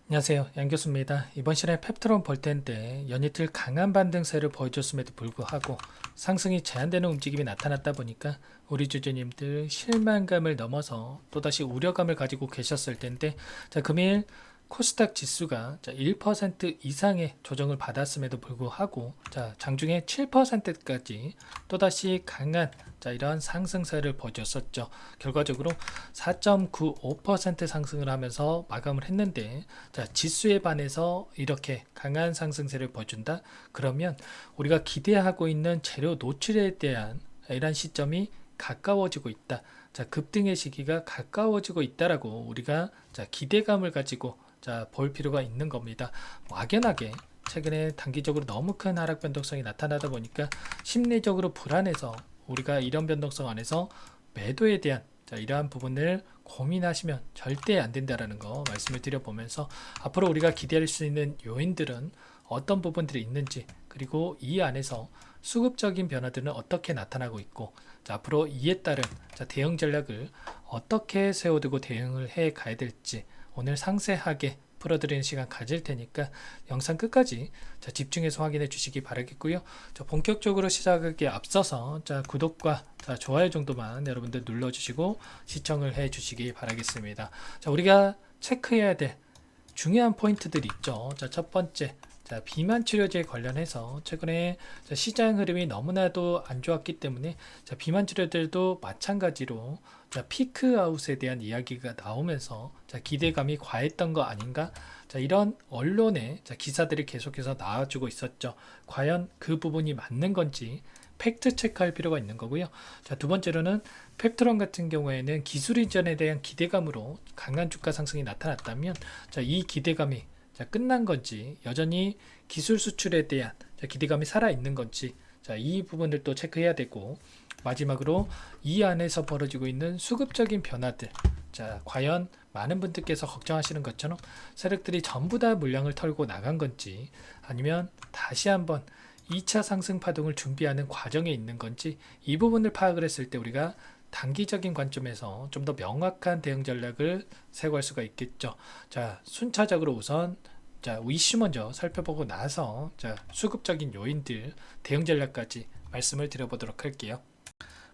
안녕하세요. 양교수입니다. 이번 시간에 펩트론 볼 텐데 연이틀 강한 반등세를 보여줬음에도 불구하고 상승이 제한되는 움직임이 나타났다 보니까 우리 주주님들 실망감을 넘어서 또다시 우려감을 가지고 계셨을 텐데, 자, 금일 코스닥 지수가 1% 이상의 조정을 받았음에도 불구하고 장중에 7%까지 또다시 강한 이런 상승세를 보여줬었죠. 결과적으로 4.95% 상승을 하면서 마감을 했는데, 지수에 반해서 이렇게 강한 상승세를 보여준다? 그러면 우리가 기대하고 있는 재료 노출에 대한 이런 시점이 가까워지고 있다. 급등의 시기가 가까워지고 있다라고 우리가 기대감을 가지고 볼 필요가 있는 겁니다. 막연하게 최근에 단기적으로 너무 큰 하락 변동성이 나타나다 보니까 심리적으로 불안해서 우리가 이런 변동성 안에서 매도에 대한 이러한 부분을 고민하시면 절대 안 된다라는 거 말씀을 드려보면서, 앞으로 우리가 기대할 수 있는 요인들은 어떤 부분들이 있는지, 그리고 이 안에서 수급적인 변화들은 어떻게 나타나고 있고, 앞으로 이에 따른 대응 전략을 어떻게 세워두고 대응을 해 가야 될지 오늘 상세하게 풀어드리는 시간 가질 테니까 영상 끝까지 집중해서 확인해 주시기 바라겠고요. 본격적으로 시작하기에 앞서서 구독과 좋아요 정도만 여러분들 눌러주시고 시청을 해 주시기 바라겠습니다. 우리가 체크해야 될 중요한 포인트들이 있죠. 첫 번째, 비만 치료제 관련해서 최근에 시장 흐름이 너무나도 안 좋았기 때문에 비만 치료들도 마찬가지로 피크아웃에 대한 이야기가 나오면서 기대감이 과했던 거 아닌가? 이런 언론의 기사들이 계속해서 나와주고 있었죠. 과연 그 부분이 맞는 건지 팩트 체크할 필요가 있는 거고요. 두 번째로는 펩트론 같은 경우에는 기술 이전에 대한 기대감으로 강한 주가 상승이 나타났다면, 이 기대감이 끝난 건지, 여전히 기술 수출에 대한 기대감이 살아있는 건지, 이 부분들도 체크해야 되고, 마지막으로 이 안에서 벌어지고 있는 수급적인 변화들, 과연 많은 분들께서 걱정하시는 것처럼 세력들이 전부 다 물량을 털고 나간 건지, 아니면 다시 한번 2차 상승 파동을 준비하는 과정에 있는 건지, 이 부분을 파악을 했을 때 우리가 단기적인 관점에서 좀 더 명확한 대응 전략을 세워갈 수가 있겠죠. 순차적으로 우선 이슈 먼저 살펴보고 나서 수급적인 요인들, 대응 전략까지 말씀을 드려보도록 할게요.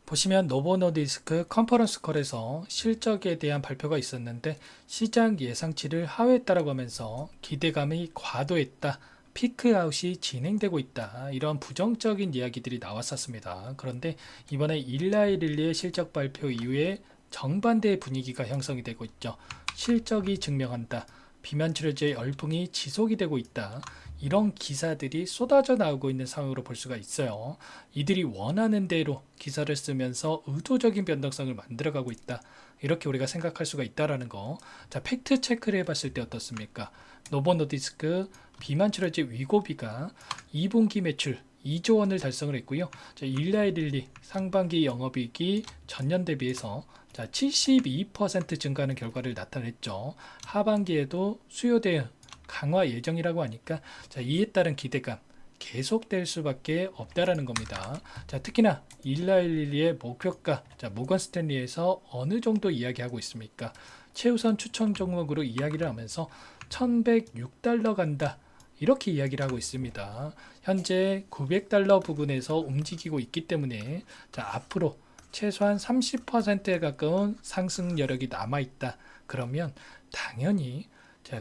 보시면 노보노디스크 컨퍼런스 콜에서 실적에 대한 발표가 있었는데, 시장 예상치를 하회했다라고 하면서 기대감이 과도했다, 피크아웃이 진행되고 있다, 이런 부정적인 이야기들이 나왔었습니다. 그런데 이번에 일라이릴리의 실적 발표 이후에 정반대의 분위기가 형성이 되고 있죠. 실적이 증명한다, 비만 치료제 열풍이 지속이 되고 있다, 이런 기사들이 쏟아져 나오고 있는 상황으로 볼 수가 있어요. 이들이 원하는 대로 기사를 쓰면서 의도적인 변동성을 만들어가고 있다, 이렇게 우리가 생각할 수가 있다라는 거. 팩트 체크를 해봤을 때 어떻습니까? 노보노디스크 비만 치료제 위고비가 2분기 매출 2조 원을 달성을 했고요. 일라이릴리 상반기 영업이익이 전년 대비해서 72% 증가하는 결과를 나타냈죠. 하반기에도 수요 대응 강화 예정이라고 하니까 이에 따른 기대감 계속될 수밖에 없다라는 겁니다. 특히나 일라일리의 목표가 모건 스탠리에서 어느 정도 이야기하고 있습니까? 최우선 추천 종목으로 이야기를 하면서 1106달러 간다, 이렇게 이야기를 하고 있습니다. 현재 900달러 부근에서 움직이고 있기 때문에 앞으로 최소한 30%에 가까운 상승 여력이 남아있다. 그러면 당연히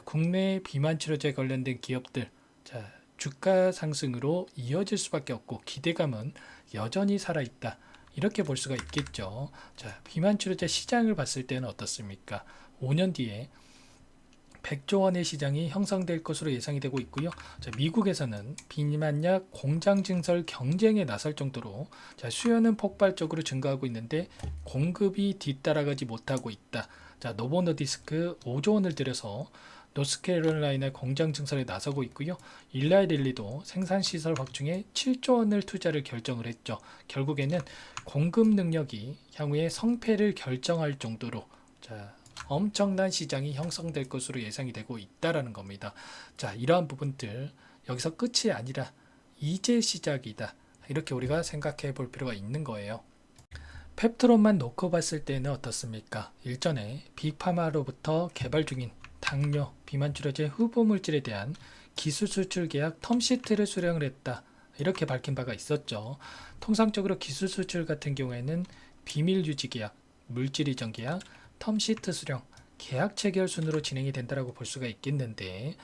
국내 비만 치료제 관련된 기업들 주가 상승으로 이어질 수밖에 없고, 기대감은 여전히 살아있다, 이렇게 볼 수가 있겠죠. 비만 치료제 시장을 봤을 때는 어떻습니까? 5년 뒤에 100조 원의 시장이 형성될 것으로 예상이 되고 있고요. 미국에서는 비만약 공장 증설 경쟁에 나설 정도로 수요는 폭발적으로 증가하고 있는데 공급이 뒤따라가지 못하고 있다. 노보노디스크 5조 원을 들여서 노스캐롤라이나 공장 증설에 나서고 있고요. 일라이릴리도 생산시설 확충에 7조 원을 투자를 결정을 했죠. 결국에는 공급 능력이 향후에 성패를 결정할 정도로 엄청난 시장이 형성될 것으로 예상이 되고 있다라는 겁니다. 이러한 부분들 여기서 끝이 아니라 이제 시작이다, 이렇게 우리가 생각해 볼 필요가 있는 거예요. 펩트론만 놓고 봤을 때는 어떻습니까? 일전에 빅파마로부터 개발 중인 당뇨, 비만 치료제 후보 물질에 대한 기술 수출 계약 텀시트를 수령을 했다. 이렇게 밝힌 바가 있었죠. 통상적으로 기술 수출 같은 경우에는 비밀 유지 계약, 물질 이전 계약, 텀시트 수령, 계약 체결 순으로 진행이 된다고 볼 수가 있겠는데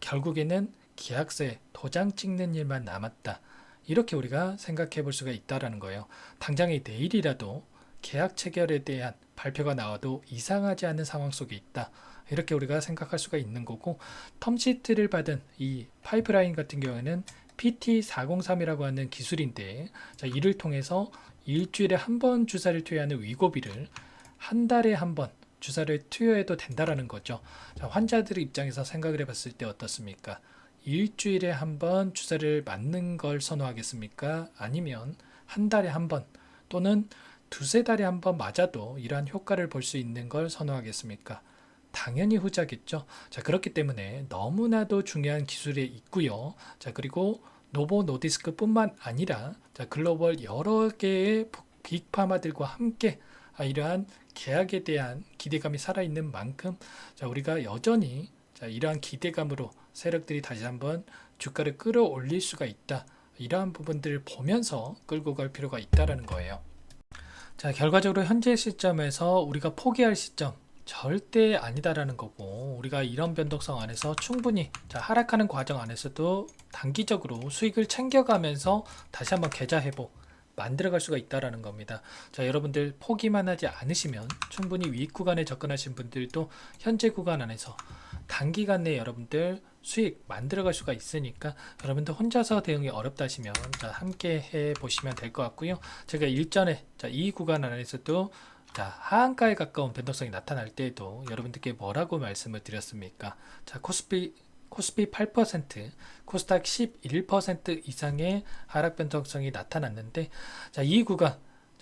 결국에는 계약서에 도장 찍는 일만 남았다. 이렇게 우리가 생각해 볼 수가 있다라는 거예요. 당장에 내일이라도 계약 체결에 대한 발표가 나와도 이상하지 않은 상황 속에 있다. 이렇게 우리가 생각할 수가 있는 거고, 텀시트를 받은 이 파이프라인 같은 경우에는 PT403이라고 하는 기술인데, 자, 이를 통해서 일주일에 한 번 주사를 투여하는 위고비를 한 달에 한 번 주사를 투여해도 된다라는 거죠. 자, 환자들 입장에서 생각을 해봤을 때 어떻습니까? 일주일에 한 번 주사를 맞는 걸 선호하겠습니까? 아니면 한 달에 한 번 또는 두세 달에 한 번 맞아도 이러한 효과를 볼 수 있는 걸 선호하겠습니까? 당연히 후자겠죠. 자, 그렇기 때문에 너무나도 중요한 기술에 있고요. 자, 그리고 노보 노디스크뿐만 아니라 자, 글로벌 여러 개의 빅파마들과 함께 이러한 계약에 대한 기대감이 살아있는 만큼 자, 우리가 여전히 자, 이러한 기대감으로 세력들이 다시 한번 주가를 끌어올릴 수가 있다. 이러한 부분들을 보면서 끌고 갈 필요가 있다라는 거예요. 자, 결과적으로 현재 시점에서 우리가 포기할 시점 절대 아니다라는 거고, 우리가 이런 변동성 안에서 충분히 자, 하락하는 과정 안에서도 단기적으로 수익을 챙겨가면서 다시 한번 계좌 회복 만들어갈 수가 있다라는 겁니다. 자, 여러분들 포기만 하지 않으시면 충분히 위익 구간에 접근하신 분들도 현재 구간 안에서 단기간 내에 여러분들 수익 만들어갈 수가 있으니까 여러분들 혼자서 대응이 어렵다 하시면 자, 함께 해 보시면 될 것 같고요. 제가 일전에 자, 이 구간 안에서도 자, 하한가에 가까운 변동성이 나타날 때에도 여러분들께 뭐라고 말씀을 드렸습니까? 자, 코스피 8%, 코스닥 11% 이상의 하락 변동성이 나타났는데, 자, 이 구간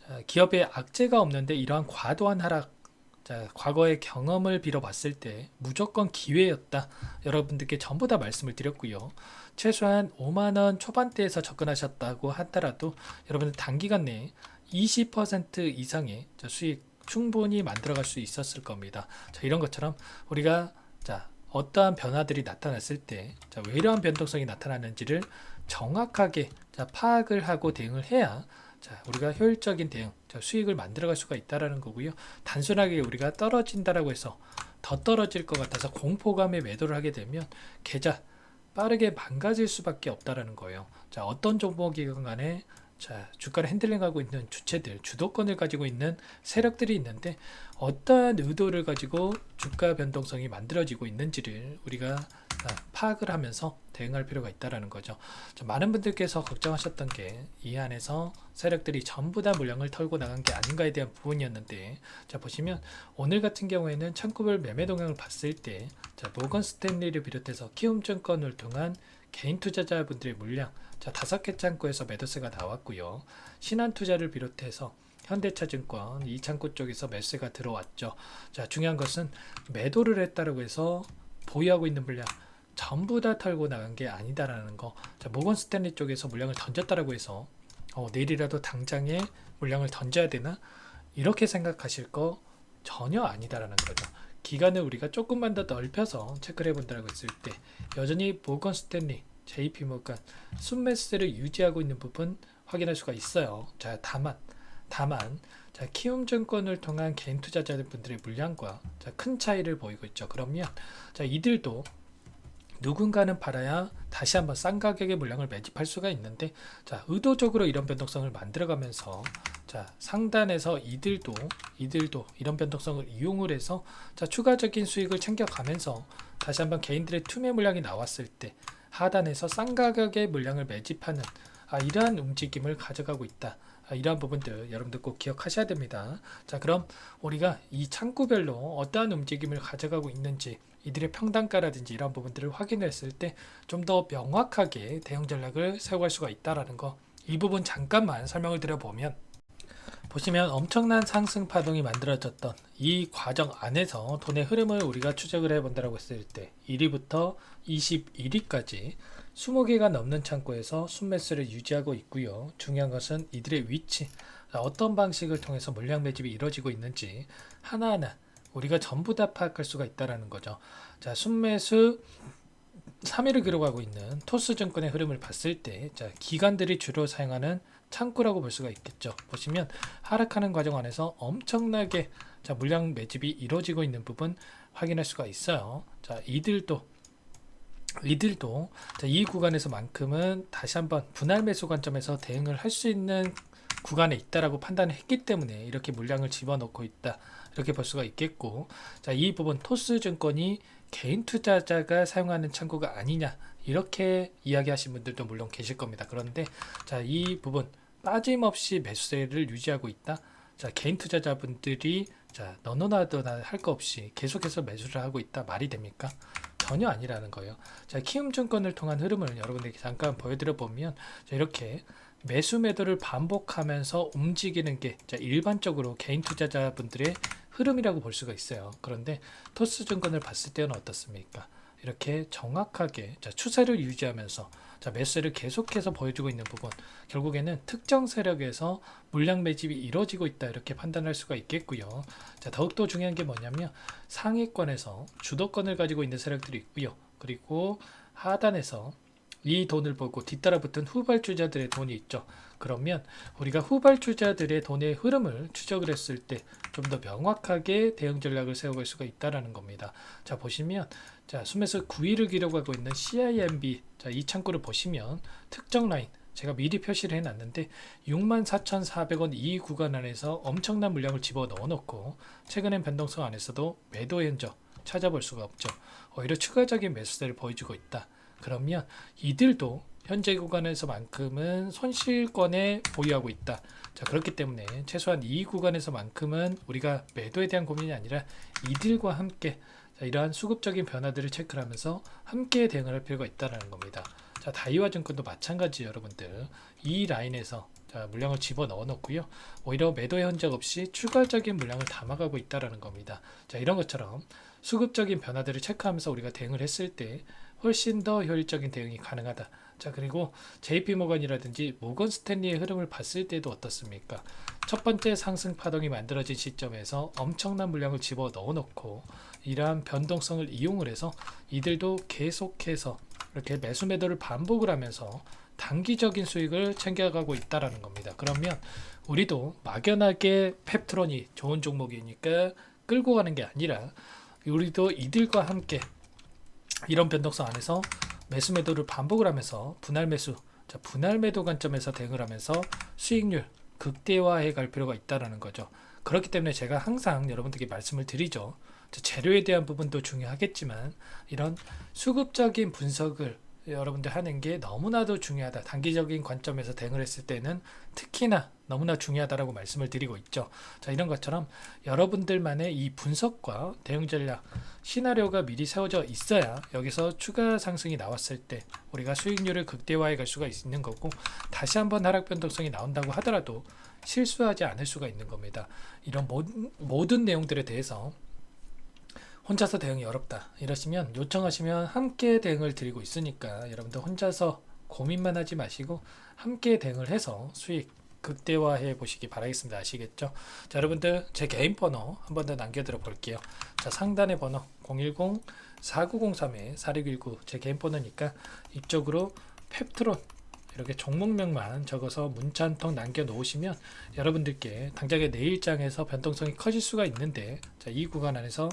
자, 기업의 악재가 없는데 이러한 과도한 하락, 자, 과거의 경험을 빌어봤을 때 무조건 기회였다. 여러분들께 전부 다 말씀을 드렸고요. 최소한 5만원 초반대에서 접근하셨다고 하더라도 여러분들 단기간 내에 20% 이상의 수익 충분히 만들어갈 수 있었을 겁니다. 자, 이런 것처럼 우리가 자, 어떠한 변화들이 나타났을 때 자, 왜 이러한 변동성이 나타나는지를 정확하게 자, 파악을 하고 대응을 해야 자, 우리가 효율적인 대응, 자, 수익을 만들어갈 수가 있다라는 거고요. 단순하게 우리가 떨어진다라고 해서 더 떨어질 것 같아서 공포감에 매도를 하게 되면 계좌 빠르게 망가질 수밖에 없다라는 거예요. 자, 어떤 종목이건 간에 자, 주가를 핸들링하고 있는 주체들, 주도권을 가지고 있는 세력들이 있는데 어떠한 의도를 가지고 주가 변동성이 만들어지고 있는지를 우리가 파악을 하면서 대응할 필요가 있다는 거죠. 자, 많은 분들께서 걱정하셨던 게 이 안에서 세력들이 전부 다 물량을 털고 나간 게 아닌가에 대한 부분이었는데, 자, 보시면 오늘 같은 경우에는 창구별 매매 동향을 봤을 때 자, 모건 스탠리를 비롯해서 키움증권을 통한 개인 투자자분들의 물량 자, 5개 창구에서 매도세가 나왔고요. 신한투자를 비롯해서 현대차증권 이 창구 쪽에서 매수세가 들어왔죠. 자, 중요한 것은 매도를 했다고 해서 보유하고 있는 물량 전부 다 털고 나간 게 아니다라는 거. 자, 모건 스탠리 쪽에서 물량을 던졌다라고 해서 내일이라도 당장에 물량을 던져야 되나? 이렇게 생각하실 거 전혀 아니다라는 거죠. 기간을 우리가 조금만 더 넓혀서 체크를 해본다고 했을 때 여전히 모건 스탠리, JP모건 순매수세를 유지하고 있는 부분 확인할 수가 있어요. 자, 다만 자, 키움증권을 통한 개인 투자자분들의 물량과 자, 큰 차이를 보이고 있죠. 그러면 자, 이들도 누군가는 팔아야 다시 한번 싼 가격의 물량을 매집할 수가 있는데 자, 의도적으로 이런 변동성을 만들어가면서 자, 상단에서 이들도 이런 변동성을 이용을 해서 자, 추가적인 수익을 챙겨가면서 다시 한번 개인들의 투매 물량이 나왔을 때 하단에서 싼 가격의 물량을 매집하는 이러한 움직임을 가져가고 있다. 이러한 부분들 여러분들 꼭 기억하셔야 됩니다. 자, 그럼 우리가 이 창구별로 어떠한 움직임을 가져가고 있는지 이들의 평단가라든지 이런 부분들을 확인했을 때 좀 더 명확하게 대응 전략을 세워갈 수가 있다라는 거, 이 부분 잠깐만 설명을 드려보면 보시면 엄청난 상승 파동이 만들어졌던 이 과정 안에서 돈의 흐름을 우리가 추적을 해본다고 했을 때 1위부터 21위까지 20개가 넘는 창구에서 순매수를 유지하고 있고요. 중요한 것은 이들의 위치, 어떤 방식을 통해서 물량 매집이 이루어지고 있는지 하나하나 우리가 전부 다 파악할 수가 있다라는 거죠. 자, 순매수 3위를 기록하고 있는 토스증권의 흐름을 봤을 때, 자, 기관들이 주로 사용하는 창구라고 볼 수가 있겠죠. 보시면 하락하는 과정 안에서 엄청나게 자, 물량 매집이 이루어지고 있는 부분 확인할 수가 있어요. 자, 이들도 자, 이 구간에서만큼은 다시 한번 분할 매수 관점에서 대응을 할 수 있는 구간에 있다라고 판단을 했기 때문에 이렇게 물량을 집어넣고 있다, 이렇게 볼 수가 있겠고, 자, 이 부분 토스증권이 개인 투자자가 사용하는 창구가 아니냐, 이렇게 이야기하신 분들도 물론 계실 겁니다. 그런데 자, 이 부분 빠짐없이 매수세를 유지하고 있다. 자, 개인 투자자분들이 자, 너너나도나 할 거 없이 계속해서 매수를 하고 있다, 말이 됩니까? 전혀 아니라는 거예요. 자, 키움증권을 통한 흐름을 여러분들께 잠깐 보여드려 보면, 자, 이렇게 매수 매도를 반복하면서 움직이는 게 자, 일반적으로 개인 투자자분들의 흐름이라고 볼 수가 있어요. 그런데 토스증권을 봤을 때는 어떻습니까? 이렇게 정확하게 자, 추세를 유지하면서 자, 매수세를 계속해서 보여주고 있는 부분, 결국에는 특정 세력에서 물량 매집이 이루어지고 있다, 이렇게 판단할 수가 있겠고요. 자, 더욱더 중요한 게 뭐냐면 상위권에서 주도권을 가지고 있는 세력들이 있고요. 그리고 하단에서 이 돈을 보고 뒤따라 붙은 후발주자들의 돈이 있죠. 그러면 우리가 후발주자들의 돈의 흐름을 추적을 했을 때 좀 더 명확하게 대응 전략을 세워갈 수가 있다라는 겁니다. 자, 보시면 자, 순매수 9위를 기록하고 있는 CIMB, 자, 이 창구를 보시면 특정 라인 제가 미리 표시를 해놨는데 64,400원 이 구간 안에서 엄청난 물량을 집어 넣어놓고 최근엔 변동성 안에서도 매도 현적 찾아볼 수가 없죠. 오히려 추가적인 매수세를 보여주고 있다. 그러면 이들도 현재 구간에서만큼은 손실권에 보유하고 있다. 자, 그렇기 때문에 최소한 이 구간에서만큼은 우리가 매도에 대한 고민이 아니라 이들과 함께 자, 이러한 수급적인 변화들을 체크를 하면서 함께 대응을 할 필요가 있다는 겁니다. 자, 다이와 증권도 마찬가지 여러분들 이 라인에서 자, 물량을 집어 넣어 놓고요. 오히려 매도의 흔적 없이 추가적인 물량을 담아가고 있다는 겁니다. 자, 이런 것처럼 수급적인 변화들을 체크하면서 우리가 대응을 했을 때 훨씬 더 효율적인 대응이 가능하다. 자, 그리고 JP모건이라든지 모건 스탠리의 흐름을 봤을 때도 어떻습니까? 첫 번째 상승 파동이 만들어진 시점에서 엄청난 물량을 집어 넣어 놓고 이러한 변동성을 이용을 해서 이들도 계속해서 이렇게 매수 매도를 반복을 하면서 단기적인 수익을 챙겨가고 있다라는 겁니다. 그러면 우리도 막연하게 펩트론이 좋은 종목이니까 끌고 가는 게 아니라 우리도 이들과 함께 이런 변동성 안에서 매수 매도를 반복을 하면서 분할 매수, 자, 분할 매도 관점에서 대응을 하면서 수익률 극대화해 갈 필요가 있다는 거죠. 그렇기 때문에 제가 항상 여러분들께 말씀을 드리죠. 재료에 대한 부분도 중요하겠지만 이런 수급적인 분석을 여러분들 하는 게 너무나도 중요하다. 단기적인 관점에서 대응을 했을 때는 특히나 너무나 중요하다라고 말씀을 드리고 있죠. 자, 이런 것처럼 여러분들만의 이 분석과 대응 전략 시나리오가 미리 세워져 있어야 여기서 추가 상승이 나왔을 때 우리가 수익률을 극대화해 갈 수가 있는 거고, 다시 한번 하락 변동성이 나온다고 하더라도 실수하지 않을 수가 있는 겁니다. 이런 모든 내용들에 대해서 혼자서 대응이 어렵다 이러시면 요청하시면 함께 대응을 드리고 있으니까 여러분들 혼자서 고민만 하지 마시고 함께 대응을 해서 수익 극대화해 보시기 바라겠습니다. 아시겠죠? 자, 여러분들 제 개인 번호 한 번 더 남겨드려 볼게요. 자, 상단의 번호 010-4903-4619 제 개인 번호니까 이쪽으로 펩트론 이렇게 종목명만 적어서 문자 한 통 남겨 놓으시면 여러분들께 당장의 내일장에서 변동성이 커질 수가 있는데, 자, 이 구간 안에서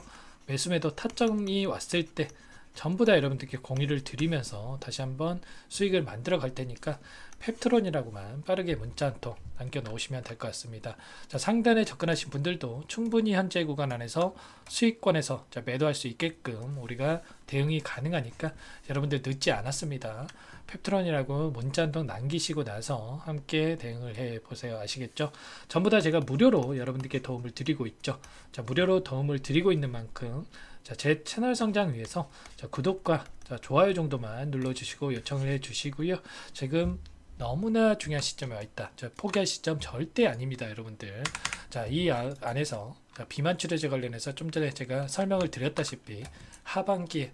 매수매도 타점이 왔을 때 전부 다 여러분들께 공유를 드리면서 다시 한번 수익을 만들어 갈 테니까 펩트론이라고만 빠르게 문자 한 통 남겨 놓으시면 될 것 같습니다. 자, 상단에 접근하신 분들도 충분히 현재 구간 안에서 수익권에서 자, 매도할 수 있게끔 우리가 대응이 가능하니까 여러분들 늦지 않았습니다. 펩트론이라고 문자 한 통 남기시고 나서 함께 대응을 해 보세요. 아시겠죠? 전부 다 제가 무료로 여러분들께 도움을 드리고 있죠. 자, 무료로 도움을 드리고 있는 만큼 자, 제 채널 성장 위해서 자, 구독과 자, 좋아요 정도만 눌러주시고 요청을 해주시고요. 지금 너무나 중요한 시점에 와 있다. 자, 포기할 시점 절대 아닙니다, 여러분들. 자, 이 안에서 자, 비만 치료제 관련해서 좀 전에 제가 설명을 드렸다시피 하반기에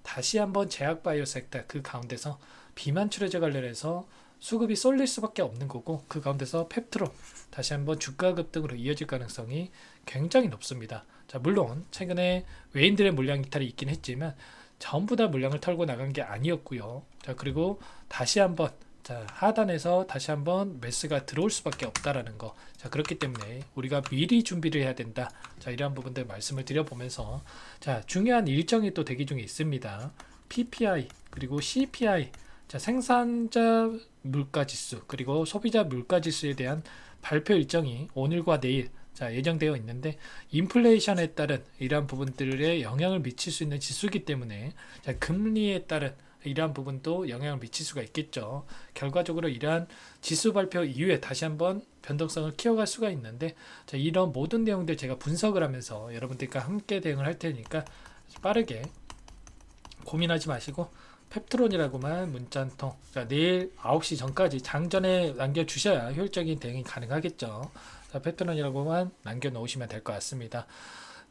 다시 한번 제약바이오 섹터 그 가운데서 비만 치료제 관련해서 수급이 쏠릴 수밖에 없는 거고, 그 가운데서 펩트론 다시 한번 주가 급등으로 이어질 가능성이 굉장히 높습니다. 자, 물론 최근에 외인들의 물량 이탈이 있긴 했지만 전부 다 물량을 털고 나간 게 아니었고요. 자, 그리고 다시 한번 자, 하단에서 다시 한번 매스가 들어올 수밖에 없다라는 거. 자, 그렇기 때문에 우리가 미리 준비를 해야 된다. 자, 이러한 부분들 말씀을 드려보면서 자, 중요한 일정이 또 대기 중에 있습니다. PPI 그리고 CPI 자, 생산자 물가지수 그리고 소비자 물가지수에 대한 발표 일정이 오늘과 내일 자, 예정되어 있는데 인플레이션에 따른 이러한 부분들에 영향을 미칠 수 있는 지수이기 때문에 자, 금리에 따른 이러한 부분도 영향을 미칠 수가 있겠죠. 결과적으로 이러한 지수 발표 이후에 다시 한번 변동성을 키워갈 수가 있는데 자, 이런 모든 내용들 제가 분석을 하면서 여러분들과 함께 대응을 할 테니까 빠르게 고민하지 마시고 펩트론이라고만 문자 한 통. 자, 내일 9시 전까지 장전에 남겨주셔야 효율적인 대응이 가능하겠죠. 자, 펩트론이라고만 남겨놓으시면 될 것 같습니다.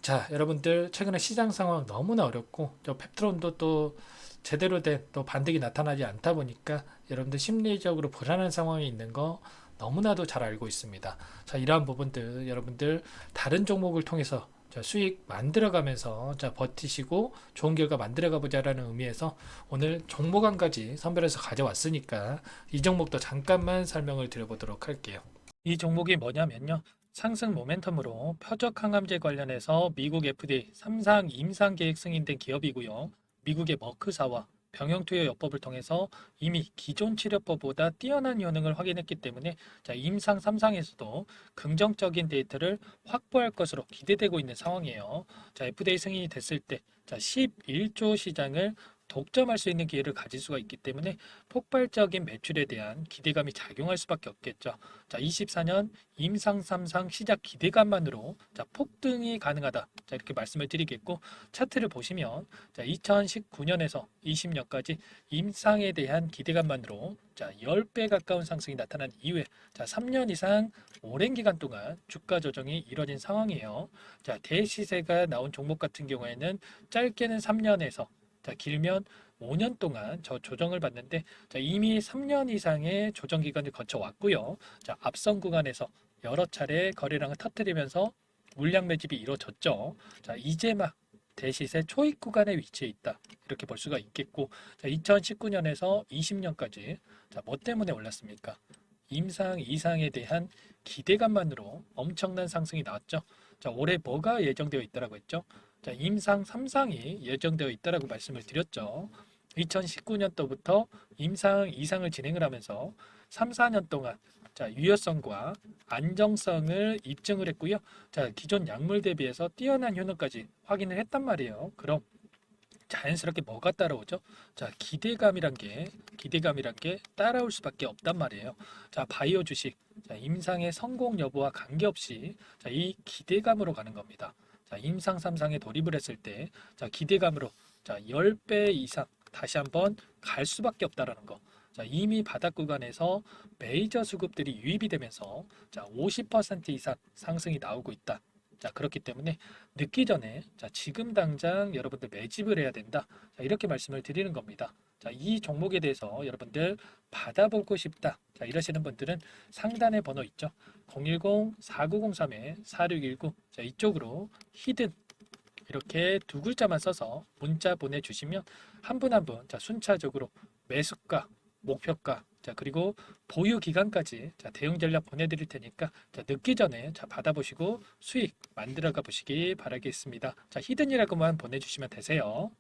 자, 여러분들 최근에 시장 상황 너무나 어렵고 저 펩트론도 또 제대로 된 또 반등이 나타나지 않다 보니까 여러분들 심리적으로 불안한 상황이 있는 거 너무나도 잘 알고 있습니다. 자, 이러한 부분들 여러분들 다른 종목을 통해서 자, 수익 만들어가면서 자, 버티시고 좋은 결과 만들어가 보자라는 의미에서 오늘 종목 한 가지 선별해서 가져왔으니까 이 종목도 잠깐만 설명을 드려보도록 할게요. 이 종목이 뭐냐면요. 상승 모멘텀으로 표적 항암제 관련해서 미국 FDA 3상 임상 계획 승인된 기업이고요. 미국의 머크사와 병용투여요법을 통해서 이미 기존 치료법보다 뛰어난 효능을 확인했기 때문에 자, 임상 3상에서도 긍정적인 데이터를 확보할 것으로 기대되고 있는 상황이에요. 자, FDA 승인이 됐을 때 자, 11조 시장을 독점할 수 있는 기회를 가질 수가 있기 때문에 폭발적인 매출에 대한 기대감이 작용할 수밖에 없겠죠. 자, 24년 임상 3상 시작 기대감만으로 자, 폭등이 가능하다. 자, 이렇게 말씀을 드리겠고 차트를 보시면 자, 2019년에서 20년까지 임상에 대한 기대감만으로 자, 10배 가까운 상승이 나타난 이후에 자, 3년 이상 오랜 기간 동안 주가 조정이 이뤄진 상황이에요. 자, 대시세가 나온 종목 같은 경우에는 짧게는 3년에서 자, 길면 5년 동안 저 조정을 받는데 자, 이미 3년 이상의 조정 기간을 거쳐 왔고요. 자, 앞선 구간에서 여러 차례 거래량을 터뜨리면서 물량 매집이 이루어졌죠. 자, 이제 막 대시세 초입 구간에 위치해 있다. 이렇게 볼 수가 있겠고 자, 2019년에서 20년까지 자, 뭐 때문에 올랐습니까? 임상 이상에 대한 기대감만으로 엄청난 상승이 나왔죠. 자, 올해 뭐가 예정되어 있다라고 했죠? 자, 임상 3상이 예정되어 있다라고 말씀을 드렸죠. 2019년도부터 임상 2상을 진행을 하면서 3, 4년 동안 자, 유효성과 안정성을 입증을 했고요. 자, 기존 약물 대비해서 뛰어난 효능까지 확인을 했단 말이에요. 그럼 자연스럽게 뭐가 따라오죠? 자, 기대감이란 게 따라올 수밖에 없단 말이에요. 자, 바이오 주식, 자, 임상의 성공 여부와 관계없이 자, 이 기대감으로 가는 겁니다. 자, 임상 3상에 돌입을 했을 때, 자, 기대감으로 자, 10배 이상 다시 한번 갈 수밖에 없다라는 거. 자, 이미 바닥 구간에서 메이저 수급들이 유입이 되면서 자, 50% 이상 상승이 나오고 있다. 자, 그렇기 때문에 늦기 전에 자, 지금 당장 여러분들 매집을 해야 된다. 자, 이렇게 말씀을 드리는 겁니다. 자, 이 종목에 대해서 여러분들 받아보고 싶다. 자, 이러시는 분들은 상단에 번호 있죠. 010-4903-4619. 자, 이쪽으로 히든 이렇게 두 글자만 써서 문자 보내주시면 한 분 한 분 자, 순차적으로 매수가, 목표가, 자, 그리고 보유 기간까지 자, 대응 전략 보내드릴 테니까 자, 늦기 전에 자, 받아보시고 수익 만들어가 보시기 바라겠습니다. 자, 히든이라고만 보내주시면 되세요.